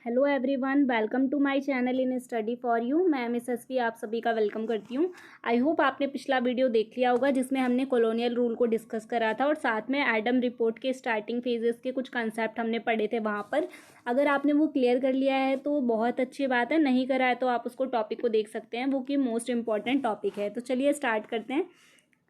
Hello everyone, welcome to my channel in study for you. मैं miss S V आप सभी का वेलकम करती हूँ। आई होप आपने पिछला वीडियो देख लिया होगा जिसमें हमने कॉलोनियल रूल को डिस्कस करा था और साथ में एडम रिपोर्ट के स्टार्टिंग फेजेस के कुछ कंसेप्ट हमने पढ़े थे वहाँ पर। अगर आपने वो क्लियर कर लिया है तो बहुत अच्छी बात है, नहीं करा है तो आप उसको टॉपिक को देख सकते हैं, वो कि मोस्ट इंपॉर्टेंट टॉपिक है। तो चलिए स्टार्ट करते हैं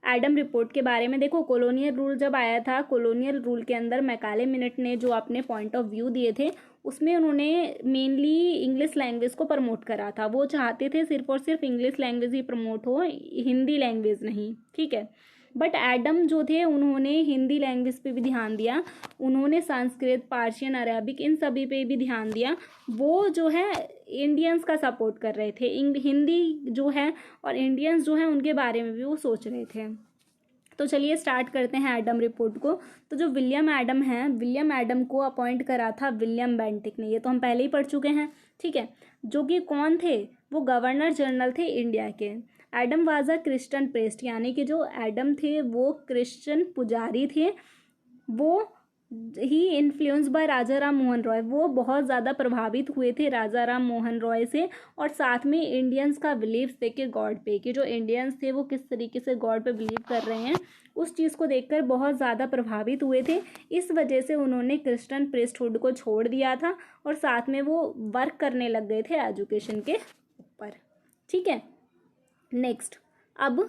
एडम रिपोर्ट के बारे में। देखो, कॉलोनियल रूल जब आया था, कॉलोनियल रूल के अंदर मैकाले मिनट ने जो अपने पॉइंट ऑफ व्यू दिए थे उसमें उन्होंने मेनली इंग्लिश लैंग्वेज को प्रमोट करा था। वो चाहते थे सिर्फ और सिर्फ इंग्लिश लैंग्वेज ही प्रमोट हो, हिंदी लैंग्वेज नहीं, ठीक है। बट एडम जो थे उन्होंने हिंदी लैंग्वेज पे भी ध्यान दिया, उन्होंने संस्कृत, पार्शियन, अरेबिक इन सभी पे भी ध्यान दिया। वो जो है इंडियंस का सपोर्ट कर रहे थे, हिंदी जो है और इंडियंस जो है उनके बारे में भी वो सोच रहे थे। तो चलिए स्टार्ट करते हैं एडम रिपोर्ट को। तो जो विलियम एडम हैं, विलियम एडम को अपॉइंट करा था विलियम बेंटिक ने, ये तो हम पहले ही पढ़ चुके हैं, ठीक है। जो कि कौन थे? वो गवर्नर जनरल थे इंडिया के। Adam was a Christian priest, यानी कि जो एडम थे वो क्रिश्चियन पुजारी थे। वो ही इन्फ्लुएंस बाय राजा राम मोहन रॉय, वो बहुत ज़्यादा प्रभावित हुए थे राजा राम मोहन रॉय से। और साथ में इंडियंस का बिलीव्स देख के गॉड पे, कि जो इंडियंस थे वो किस तरीके से गॉड पे बिलीव कर रहे हैं, उस चीज़ को देखकर बहुत ज़्यादा प्रभावित हुए थे। इस वजह से उन्होंने क्रिश्चियन प्रीस्टहुड को छोड़ दिया था और साथ में वो वर्क करने लग गए थे एजुकेशन के ऊपर, ठीक है। नेक्स्ट, अब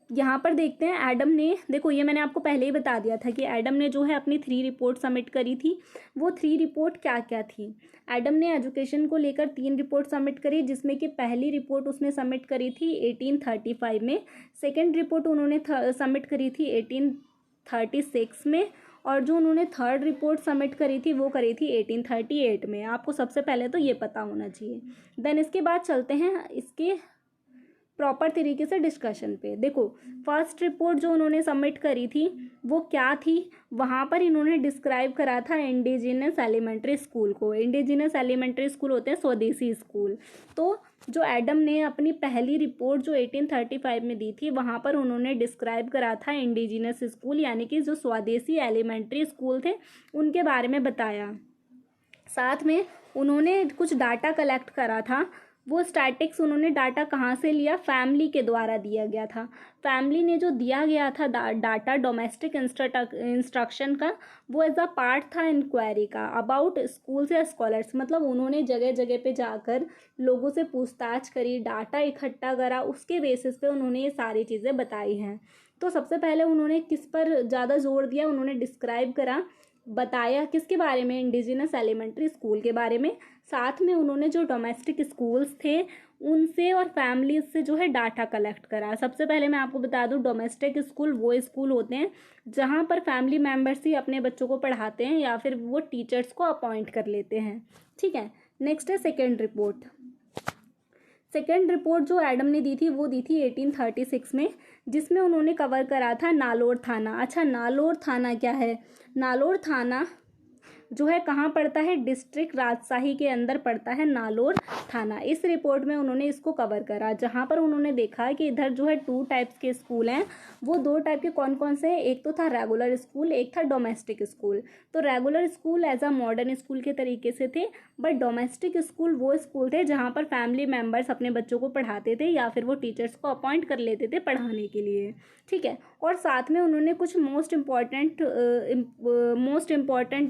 यहाँ पर देखते हैं एडम ने, देखो ये मैंने आपको पहले ही बता दिया था कि एडम ने जो है अपनी 3 रिपोर्ट सबमिट करी थी। वो 3 रिपोर्ट क्या क्या थी? एडम ने एजुकेशन को लेकर 3 रिपोर्ट सबमिट करी, जिसमें कि पहली रिपोर्ट उसने सबमिट करी थी 1835 में, सेकेंड रिपोर्ट उन्होंने सबमिट करी थी 1836 में, और जो उन्होंने थर्ड रिपोर्ट सबमिट करी थी वो करी थी 1838 में। आपको सबसे पहले तो ये पता होना चाहिए। देन इसके बाद चलते हैं इसके प्रॉपर तरीके से डिस्कशन पे। देखो, फर्स्ट रिपोर्ट जो उन्होंने सबमिट करी थी वो क्या थी? वहाँ पर इन्होंने डिस्क्राइब करा था इंडिजिनस एलिमेंट्री स्कूल को। इंडिजिनस एलिमेंट्री स्कूल होते हैं स्वदेशी स्कूल। तो जो एडम ने अपनी पहली रिपोर्ट जो 1835 में दी थी वहाँ पर उन्होंने डिस्क्राइब करा था इंडिजिनस स्कूल, यानी कि जो स्वदेशी एलिमेंट्री स्कूल थे उनके बारे में बताया। साथ में उन्होंने कुछ डाटा कलेक्ट करा था। वो स्टैटिक्स उन्होंने डाटा कहाँ से लिया? फैमिली के द्वारा दिया गया था। फैमिली ने जो दिया गया था डाटा डोमेस्टिक इंस्ट्रक्शन का, वो एज अ पार्ट था इंक्वायरी का अबाउट स्कूल्स या स्कॉलर्स। मतलब उन्होंने जगह जगह पे जाकर लोगों से पूछताछ करी, डाटा इकट्ठा करा, उसके बेसिस पे उन्होंने ये सारी चीज़ें बताई हैं। तो सबसे पहले उन्होंने किस पर ज़्यादा जोर दिया? उन्होंने डिस्क्राइब करा, बताया किसके बारे में? इंडिजिनस एलिमेंट्री स्कूल के बारे में। साथ में उन्होंने जो डोमेस्टिक स्कूल्स थे उनसे और फैमिलीज से जो है डाटा कलेक्ट करा। सबसे पहले मैं आपको बता दूं, डोमेस्टिक स्कूल वो स्कूल होते हैं जहां पर फैमिली मेम्बर्स ही अपने बच्चों को पढ़ाते हैं या फिर वो टीचर्स को अपॉइंट कर लेते हैं, ठीक है। नेक्स्ट है सेकेंड रिपोर्ट। सेकेंड रिपोर्ट जो एडम ने दी थी वो दी थी 1836 में, जिसमें उन्होंने कवर करा था नालोर थाना। अच्छा, नालोर थाना क्या है? नालोर थाना जो है कहाँ पड़ता है? डिस्ट्रिक्ट राजशाही के अंदर पड़ता है नालोर थाना। इस रिपोर्ट में उन्होंने इसको कवर करा, जहाँ पर उन्होंने देखा कि इधर जो है 2 टाइप्स के स्कूल हैं। वो 2 टाइप के कौन कौन से हैं? एक तो था रेगुलर स्कूल, एक था डोमेस्टिक स्कूल। तो regular school as a modern school के तरीके से थे, बट डोमेस्टिक स्कूल वो स्कूल थे जहाँ पर फैमिली मेम्बर्स अपने बच्चों को पढ़ाते थे या फिर वो टीचर्स को अपॉइंट कर लेते थे पढ़ाने के लिए, ठीक है। और साथ में उन्होंने कुछ मोस्ट इम्पॉर्टेंट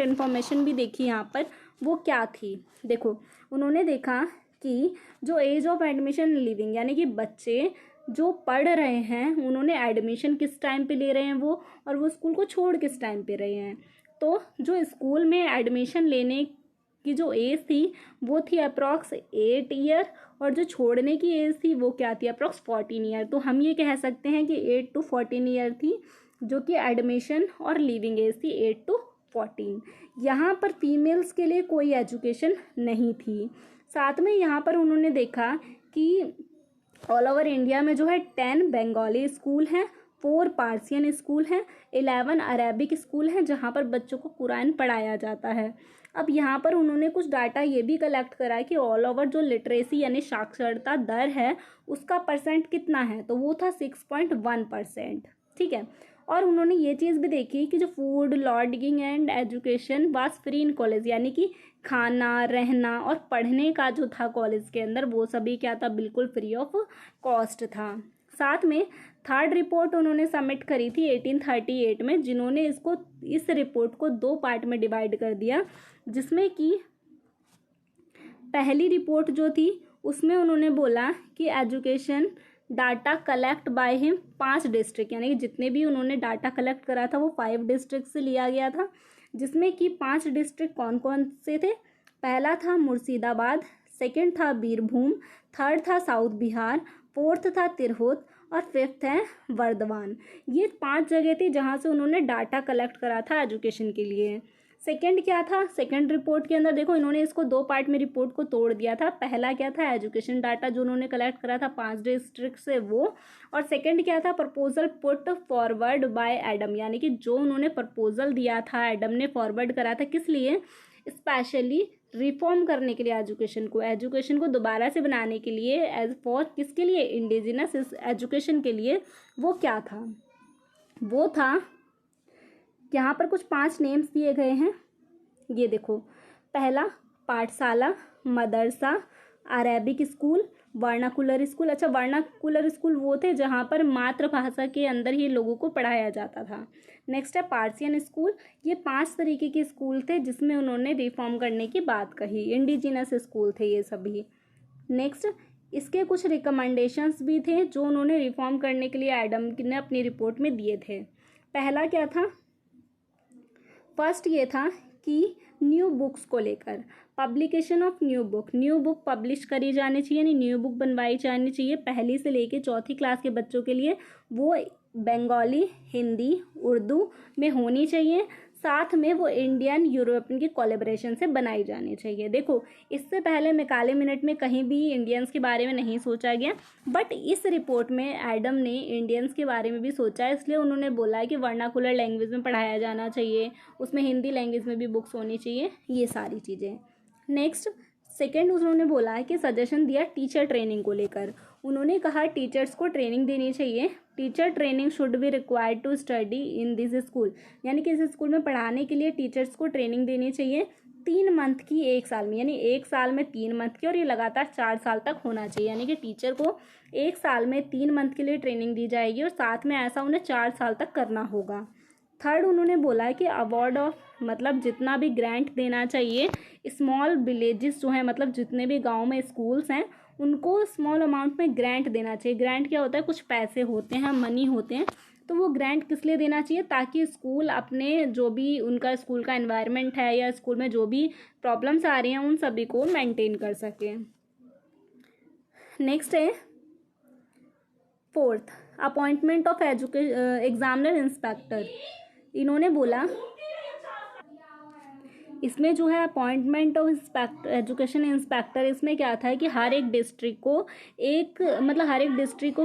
इन्फॉर्मेशन भी देखी यहाँ पर। वो क्या थी? देखो, उन्होंने देखा कि जो एज ऑफ एडमिशन लिविंग, यानी कि बच्चे जो पढ़ रहे हैं उन्होंने एडमिशन किस टाइम पे ले रहे हैं वो, और वो स्कूल को छोड़ किस टाइम पे रहे हैं। तो जो स्कूल में एडमिशन लेने की जो एज थी वो थी अप्रॉक्स 8 ईयर, और जो छोड़ने की एज थी वो क्या थी? Approx 14 year. तो हम ये कह सकते हैं कि 8 to 14 ईयर थी जो कि एडमिशन और लिविंग एज थी 8 to 14। यहाँ पर फीमेल्स के लिए कोई एजुकेशन नहीं थी। साथ में यहाँ पर उन्होंने देखा कि ऑल ओवर इंडिया में जो है 10 बंगाली स्कूल हैं, 4 पार्सियन स्कूल हैं, 11 अरेबिक स्कूल हैं जहाँ पर बच्चों को कुरान पढ़ाया जाता है। अब यहाँ पर उन्होंने कुछ डाटा ये भी कलेक्ट करा है कि ऑल ओवर जो लिटरेसी यानी साक्षरता दर है उसका परसेंट कितना है, तो वो था 6.1%, ठीक है। और उन्होंने ये चीज़ भी देखी कि जो food, lodging and education was free in college, यानी कि खाना, रहना और पढ़ने का जो था कॉलेज के अंदर वो सभी क्या था, बिल्कुल फ्री ऑफ कॉस्ट था। साथ में थर्ड रिपोर्ट उन्होंने सबमिट करी थी 1838 में, जिन्होंने इस रिपोर्ट को 2 पार्ट में डिवाइड कर दिया, जिसमें कि पहली रिपोर्ट जो थी उसमें उन्होंने बोला कि education data collect by him 5 district, यानी कि जितने भी उन्होंने डाटा कलेक्ट करा था वो 5 डिस्ट्रिक्ट से लिया गया था, जिसमें कि 5 डिस्ट्रिक्ट कौन कौन से थे। पहला था मुर्शिदाबाद, सेकंड था बीरभूम, थर्ड था साउथ बिहार, फोर्थ था तिरहुत और फिफ्थ है वर्धमान। ये 5 जगह थी जहाँ से उन्होंने डाटा कलेक्ट करा था एजुकेशन के लिए। सेकंड क्या था, सेकंड रिपोर्ट के अंदर देखो इन्होंने इसको 2 पार्ट में रिपोर्ट को तोड़ दिया था। पहला क्या था, एजुकेशन डाटा जो उन्होंने कलेक्ट करा था 5 डिस्ट्रिक्ट से वो, और सेकंड क्या था, proposal put forward bye Adam, यानी कि जो उन्होंने प्रपोजल दिया था एडम ने फॉरवर्ड करा था, किस लिए, स्पेशली रिफॉर्म करने के लिए एजुकेशन को दोबारा से बनाने के लिए, एज फॉर किसके लिए, इंडिजिनस एजुकेशन के लिए। वो क्या था, वो था, यहाँ पर कुछ 5 नेम्स दिए गए हैं, ये देखो। पहला पाठशाला, मदरसा, अरेबिक स्कूल, वर्नाकुलर स्कूल। अच्छा, वर्नाकुलर स्कूल वो थे जहाँ पर मातृभाषा के अंदर ही लोगों को पढ़ाया जाता था। नेक्स्ट है पार्सियन स्कूल। ये 5 तरीके के स्कूल थे जिसमें उन्होंने रिफॉर्म करने की बात कही। इंडिजिनस स्कूल थे ये सभी। नेक्स्ट, इसके कुछ रिकमेंडेशंस भी थे जो उन्होंने रिफॉर्म करने के लिए एडम ने अपनी रिपोर्ट में दिए थे। पहला क्या था, फर्स्ट ये था कि न्यू बुक्स को लेकर, publication of new book publish करी जानी चाहिए, यानी न्यू बुक बनवाई जानी चाहिए पहली से लेके 4th क्लास के बच्चों के लिए। वो बंगाली, हिंदी, उर्दू में होनी चाहिए। साथ में वो इंडियन यूरोपियन की कोलैबोरेशन से बनाई जानी चाहिए। देखो, इससे पहले मैकाले मिनट में कहीं भी इंडियंस के बारे में नहीं सोचा गया, बट इस रिपोर्ट में एडम ने इंडियंस के बारे में भी सोचा है, इसलिए उन्होंने बोला है कि वर्नाकुलर लैंग्वेज में पढ़ाया जाना चाहिए, उसमें हिंदी लैंग्वेज में भी बुक्स होनी चाहिए, ये सारी चीज़ें। नेक्स्ट, सेकेंड उन्होंने बोला है कि सजेशन दिया टीचर ट्रेनिंग को लेकर। उन्होंने कहा टीचर्स को ट्रेनिंग देनी चाहिए। Teacher training should be required to study in this school, यानी कि इस स्कूल में पढ़ाने के लिए टीचर्स को ट्रेनिंग देनी चाहिए 3 मंथ की 1 साल में, यानी 1 साल में 3 मंथ की, और ये लगातार 4 साल तक होना चाहिए, यानी कि टीचर को 1 साल में 3 मंथ के लिए ट्रेनिंग दी जाएगी और साथ में ऐसा उन्हें 4 साल तक करना होगा। थर्ड, उन्होंने बोला है कि अवार्ड ऑफ, मतलब जितना भी ग्रांट देना चाहिए स्मॉल विलेजेस जो हैं, मतलब जितने भी गांव में स्कूल्स हैं उनको स्मॉल अमाउंट में ग्रांट देना चाहिए। ग्रांट क्या होता है, कुछ पैसे होते हैं, मनी होते हैं, तो वो ग्रांट किस लिए देना चाहिए, ताकि स्कूल अपने जो भी उनका स्कूल का एनवायरनमेंट है या स्कूल में जो भी प्रॉब्लम्स आ रही हैं उन सभी को मेंटेन कर सके। नेक्स्ट है fourth, appointment of examiner inspector. इन्होंने बोला इसमें जो है अपॉइंटमेंट ऑफ एजुकेशन इंस्पेक्टर, इसमें क्या था कि हर एक डिस्ट्रिक्ट को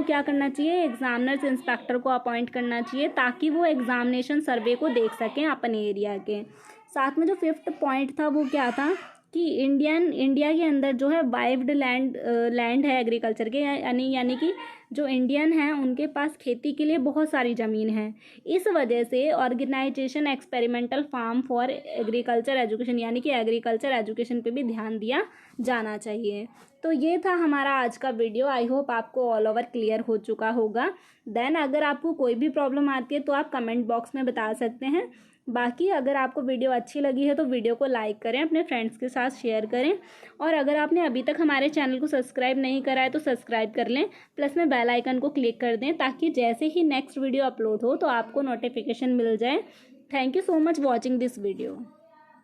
क्या करना चाहिए, एग्जामिनर्स इंस्पेक्टर को अपॉइंट करना चाहिए ताकि वो एग्जामिनेशन सर्वे को देख सकें अपने एरिया के। साथ में जो 5th पॉइंट था वो क्या था कि इंडिया के अंदर जो है वाइव्ड लैंड है एग्रीकल्चर के, यानी कि जो इंडियन हैं उनके पास खेती के लिए बहुत सारी ज़मीन है। इस वजह से organisation experimental farm for agriculture education, यानी कि एग्रीकल्चर एजुकेशन पे भी ध्यान दिया जाना चाहिए। तो ये था हमारा आज का वीडियो। आई होप आपको ऑल ओवर क्लियर हो चुका होगा। देन अगर आपको कोई भी प्रॉब्लम आती है तो आप कमेंट बॉक्स में बता सकते हैं। बाकी अगर आपको वीडियो अच्छी लगी है तो वीडियो को लाइक करें, अपने फ्रेंड्स के साथ शेयर करें, और अगर आपने अभी तक हमारे चैनल को सब्सक्राइब नहीं करा है तो सब्सक्राइब कर लें, प्लस में बेल आइकन को क्लिक कर दें ताकि जैसे ही नेक्स्ट वीडियो अपलोड हो तो आपको नोटिफिकेशन मिल जाए। Thank you so much watching this video.